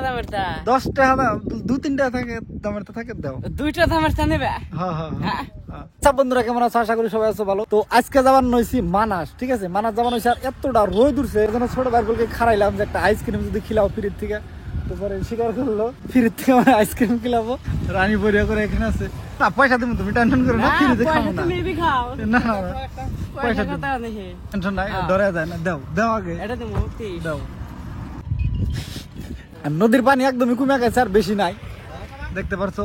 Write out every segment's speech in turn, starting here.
দামের তা 10 টাকা 2-3 টাকা থাকে দামের তা থাকে দাও 2টা দামের তা নেবে হ্যাঁ আচ্ছা বন্ধুরা কেমন আছো আশা করি সবাই আছো ভালো তো আজকে যাবার নইছি মানাস ঠিক আছে মানাস যাবার নইছি আর এতটা রোদ উঠছে এর জন্য ছোট ভাইগুলোকে খারাইলাম যে একটা আইসক্রিম যদি খিলাও ফ্রির থেকে তো পরে স্বীকার করলো ফ্রির থেকে মানে আইসক্রিম খিলাবো রানী বরিয়া করে এখানে আছে না পয়সা দিমু তুমি টেনশন করো না ফ্রিতে খাবো না তুমি খাও না না পয়সা কথা নেই টেনশন নাই ডরে যায় না দাও আগে এটা তুমি দাও আর নদীর পানি একদমই কমে গেছে আর বেশি নাই দেখতে পারছো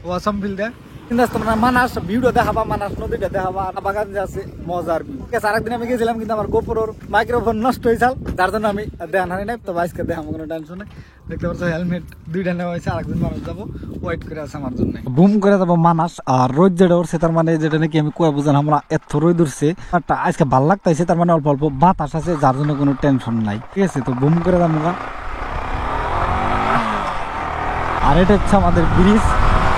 ওয়াসাম ফিল্ডে কিন্তু তোমরা মানাস ভিউটা দেখাবা মানাস নদীটা দেখাবা বাগান যে আছে মজার ভিউ ঠিক আছে আরেকদিন আমি গেছিলাম কিন্তু আমার গোপুরের মাইক্রোফোন নষ্ট হয়েছিল যার জন্য আমি দেখান হানি নাই তো আজকে দেখাবো কোনো টেনশন নেই দেখতে পাচ্ছ হেলমেট 2টা নেওয়া হয়েছে আরেকদিন মানুষ যাবো ওয়েট করে আছে আমার জন্য বুম করে যাবো মানাস আর রোদ যেটা উঠছে তার মানে যেটা নাকি আমি কয়ে বুঝলাম আমরা এত রোদ উঠছে আজকে ভাল লাগতেছে তার মানে অল্প অল্প বাতাস আছে যার জন্য কোনো টেনশন নাই ঠিক আছে তো বুম করে যাবো আর এটা হচ্ছে আমাদের bridge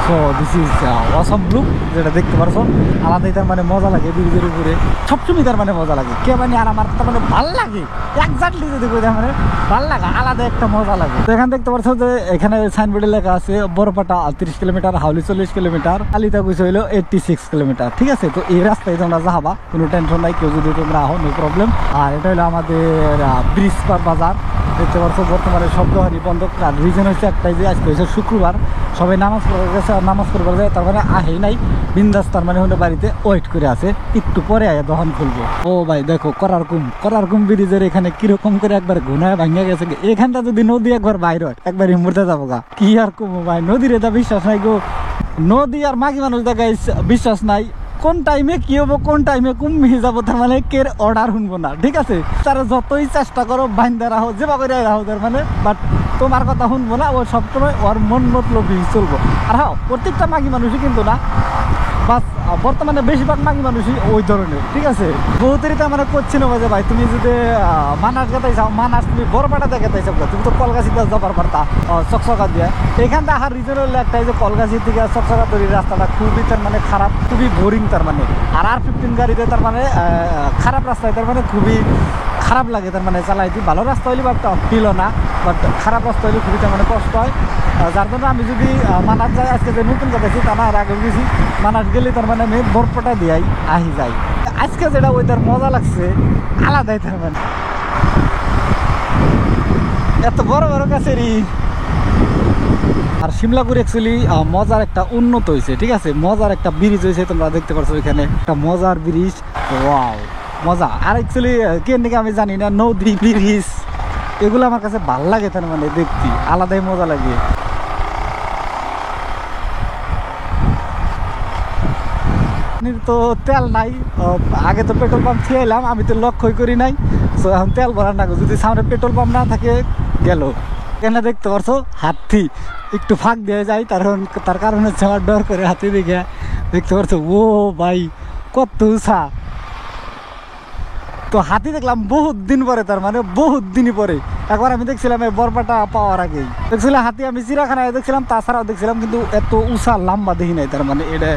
so this is Assam look যেটা দেখতে পারছো আলাদাই তার মানে মজা লাগে ব্রিজের উপরে সবসময় তার মানে মজা লাগে কে মানে আর আমার তার মানে ভাল লাগে এক্স্যাক্টলি যদি কই মানে ভাল লাগে আলাদা একটা মজা লাগে তো এখানে দেখতে পারছো যে এখানে সাইনবোর্ডে লেখা আছে বড়পাটা 30 কিলোমিটার হাউলি 40 কিলোমিটার কালিতা কইছে হইলো 86 কিলোমিটার ঠিক আছে তো এই রাস্তায় তোমরা যাবা কোনো টেনশন নাই কেউ যদি তোমরা আহো নো প্রবলেম আর এটা হলো আমাদের ব্রিজ বাজার দেখতে পাচ্ছ বর্তমানে সব দোকানই বন্ধ আর রিজন হচ্ছে একটাই যে আজকে হচ্ছে শুক্রবার সবাই নামাজ পড়ে গেছে আর নামাজ পড়বার যায় তার মানে আহেই নাই বিন্দাস তার মানে হলো বাড়িতে ওয়েট করে আছে একটু পরে আয় দহন খুলবো ও ভাই দেখো করারকুম ব্রিজের এখানে কিরকম করে একবার ঘুনায় ভাঙিয়া গেছে এখানটা যদি নদী একবার বাইরে একবার মরতে যাবো গা কি আর কমো ভাই নদীর এটা বিশ্বাস নাই গো নদী আর মাগি মানুষ দেখাই বিশ্বাস নাই কোন টাইমে কি হবো কোন টাইমে কমে যাবো তার মানে কের অর্ডার শুনবো না ঠিক আছে তারা যতই চেষ্টা করো বাইন্দা রাখো যেবা করে রাখো তার মানে বাট তোমার কথা শুনবো না ও সবসময় ওর মন মতলবই চলবো আর হ্যাঁ প্রত্যেকটা মাগি মানুষই কিন্তু না বাস বর্তমানে বেশিরভাগ মাগি মানুষই ওই ধরনের ঠিক আছে বহুতেরই তো আমরা করছি না যে ভাই তুমি যদি মানাস গেতাই যাও মানাস তুমি বড়পাটাতে গেতাই যাও তুমি তো কলগাছিতে যাবার পারতা চকচকা দিয়ে এখান থেকে আসার রিজন হলো একটাই যে কলগাছি থেকে চকচকা তৈরির রাস্তাটা খুবই তার মানে খারাপ খুবই বোরিং তার মানে আর 15 গাড়িতে তার মানে খারাপ রাস্তায় তার মানে খুবই খারাপ লাগে তার মানে চালাইতে ভালো রাস্তা হইলে বাট ফিল না বাট খারাপ রাস্তা হইলে খুবই তার মানে কষ্ট হয় যার জন্য আমি যদি মানাস যাই আজকে যে নতুন গেছি তা না আর আগে গেছি মানাস গেলে তার মানে আমি বরপটা দিয়াই আহি যাই আজকে যেটা ওইটার মজা লাগছে আলাদাই তার মানে এত বড় বড় কাছেরই আর সিমলাপুর অ্যাকচুয়ালি মজার একটা উন্নত হয়েছে ঠিক আছে মজার একটা ব্রিজ হয়েছে তোমরা দেখতে পাচ্ছ এখানে একটা মজার ব্রিজ ওয়াও মজা আর অ্যাকচুয়ালি কে নাকি আমি জানি না নদী ব্রিজ এগুলো আমার কাছে ভাল লাগে তার মানে দেখতে আলাদাই মজা লাগে তো তেল নাই আগে তো পেট্রোল পাম্প খেয়েলাম আমি তো লক্ষ্যই করি নাই তো এখন তেল ভরার না যদি সামনে পেট্রোল পাম্প না থাকে গেল এখানে দেখতে পারছো হাতি একটু ফাঁক দিয়ে যায় তার কারণ হচ্ছে আমার ডর করে হাতি দেখে দেখতে পারছো ও ভাই কত উষা তো হাতি দেখলাম বহুত দিন পরে তার মানে বহুত দিনই পরে একবার আমি দেখছিলাম এই বরপাটা পাওয়ার আগেই দেখছিলাম হাতি আমি চিড়িয়াখানায় দেখছিলাম তাছাড়াও দেখছিলাম কিন্তু এত উষা লম্বা দেখি নাই তার মানে এটা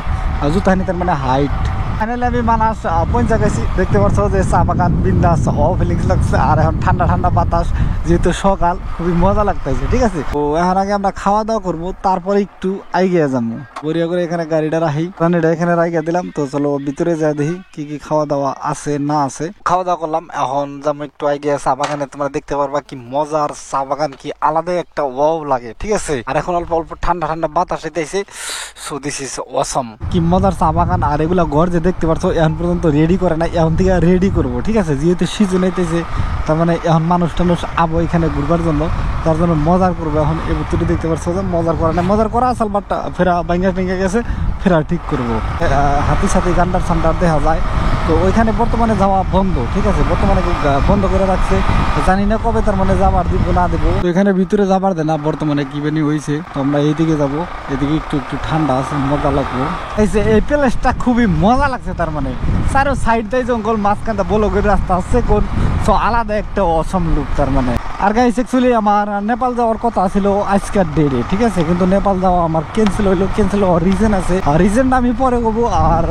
জুতাহানি তার মানে হাইট ফাইনালি আমি মানাস পৌঁছা গেছি দেখতে পাচ্ছ যে চা বাগান বিন্দাস ফিলিংস লাগছে আর এখন ঠান্ডা ঠান্ডা বাতাস যেহেতু সকাল খুবই মজা লাগতেছে ঠিক আছে তো এখন আগে আমরা খাওয়া দাওয়া করবো তারপরে একটু আইগিয়ে যাবো বরিয়া করে এখানে গাড়িটা রাখি গাড়িটা এখানে রাখিয়ে দিলাম তো চলো ভিতরে যাই দেখি কি কি খাওয়া দাওয়া আছে না আছে খাওয়া দাওয়া করলাম এখন যাবো একটু আইগিয়ে চা বাগানে তোমরা দেখতে পারবা কি মজার চা বাগান কি আলাদা একটা ওয়াও লাগে ঠিক আছে আর এখন অল্প অল্প ঠান্ডা ঠান্ডা বাতাস এসেছে সো দিস ইজ অসম কি মজার চা বাগান আর এগুলা ঘর যে দেখতে পারছো এখন পর্যন্ত রেডি করে না এখন থেকে রেডি করবো ঠিক আছে যেহেতু সিজন হইতেছে তার মানে এখন মানুষ টানুষ আবো এখানে ঘুরবার জন্য তার জন্য মজার করবো এখন এই বুতুটি দেখতে পারছো যে মজার করা না মজার করা আসল বাট ফেরা ভাঙ্গা ভেঙে গেছে ফেরা ঠিক করবো হাতির সাথে গান্ডার সান্ডার দেখা যায় তো ওইখানে বর্তমানে যাওয়া বন্ধ ঠিক আছে বর্তমানে বন্ধ করে রাখছে জানি না কবে তার মানে যাবার দিব না দেবো তো এখানে ভিতরে যাবার দেয় না বর্তমানে কি বেনি হয়েছে তো আমরা এইদিকে যাবো এদিকে একটু একটু ঠান্ডা আছে মজা লাগবো এই প্লেসটা খুবই মজা লাগছে তার মানে চারো সাইড দিয়ে জঙ্গল মাঝখানটা বলো করে রাস্তা আছে কোন তো আলাদা একটা অসম লুক তার মানে আর গাইস অ্যাকচুয়ালি আমার নেপাল যাওয়ার কথা ছিল আজকের ডেটে ঠিক আছে কিন্তু নেপাল যাওয়া আমার ক্যান্সেল হওয়ার রিজন আছে আর রিজনটা আমি পরে করবো আর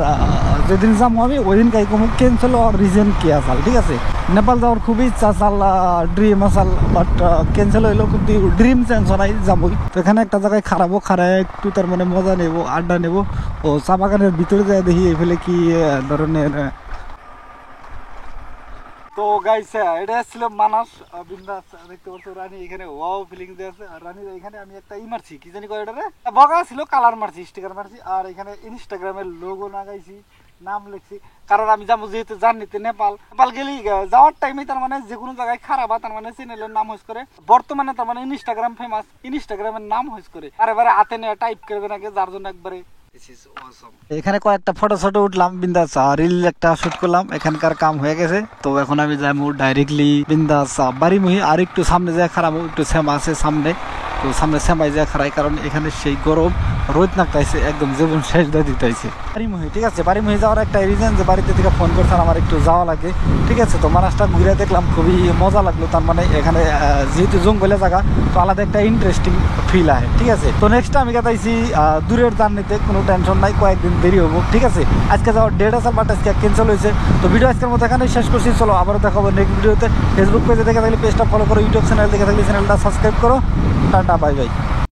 যেদিন যাবো আমি ওই দিন কাই কমু ক্যান্সেল হওয়ার রিজন কি আছে ঠিক আছে নেপাল যাওয়ার খুবই ইচ্ছা আসাল, ড্রিম আসাল, বাট ক্যান্সেল হইলো। কিন্তু ড্রিম চেঞ্জ নাই, যাবই। তো এখানে একটা জায়গায় খারাপও, খারাপ একটু তার মানে মজা নেব, আড্ডা নেব। ও চা বাগানের ভিতরে যায় দেখি এফেলে কি ধরনের। তো গাইস এটা ছিল মানাস বিন্দাস, দেখতে পাচ্ছ রানী এখানে ওয়াও ফিলিং দিয়ে আছে। আর রানীর এখানে আমি একটা মারছি, কি জানি কয় এটারে, বগা ছিল, কালার মারছি, স্টিকার মারছি। আর এখানে ইনস্টাগ্রামের লোগো লাগাইছি, নাম লিখছি। কারণ আমি যাবো যেহেতু জার্নিতে নেপাল, নেপাল গেলেই যাওয়ার টাইমে তার মানে যে কোনো জায়গায় খারাপ তার মানে চ্যানেলের নাম হইস করে। বর্তমানে তার মানে ইনস্টাগ্রাম ফেমাস, ইনস্টাগ্রামের নাম হইস করে। আর এবারে হাতে নিয়ে টাইপ করবে নাকি, যার জন্য একবারে এখানে কয়েকটা ফটো শটো উঠলাম, বিন্দাস রিল একটা শুট করলাম। এখানকার কাম হয়ে গেছে। তো এখন আমি যাবো ডাইরেক্টলি বিন্দাস বাড়িমুহি। আর একটু সামনে যায় খারাপ, একটু শ্যামা আছে সামনে। তো সামনে শ্যামাই যায় খারাই, কারণ এখানে সেই গরম রোদ নাকটাইছে, একদম জীবন শেষ দিয়ে দিতেছে বাড়িমুহি। ঠিক আছে, বাড়িমুহি যাওয়ার একটা রিজন যে বাড়িতে থেকে ফোন করছেন আমার একটু যাওয়া লাগে। ঠিক আছে, তো মানুষটা ঘুরে দেখলাম, খুবই মজা লাগলো। তার মানে এখানে যেহেতু জঙ্গলে জায়গা, তো আলাদা একটা ইন্টারেস্টিং ফিল হয়। ঠিক আছে, তো নেক্সট আমি কাটাইছি দূরের জার্নিতে, কোনো টেনশন নাই, কয়েকদিন দেরি হবো। ঠিক আছে, আজকে যাওয়ার ডেট আছে, বাট আজকে ক্যান্সেল হয়েছে। তো ভিডিও আজকের মতো এখানে শেষ করছি। চলো আবারও দেখাবো নেক্সট ভিডিওতে। ফেসবুক পেজে দেখে থাকলে পেজটা ফলো করো, ইউটিউব চ্যানেল দেখে থাকলে চ্যানেলটা সাবস্ক্রাইব করো। Tata, bye bye.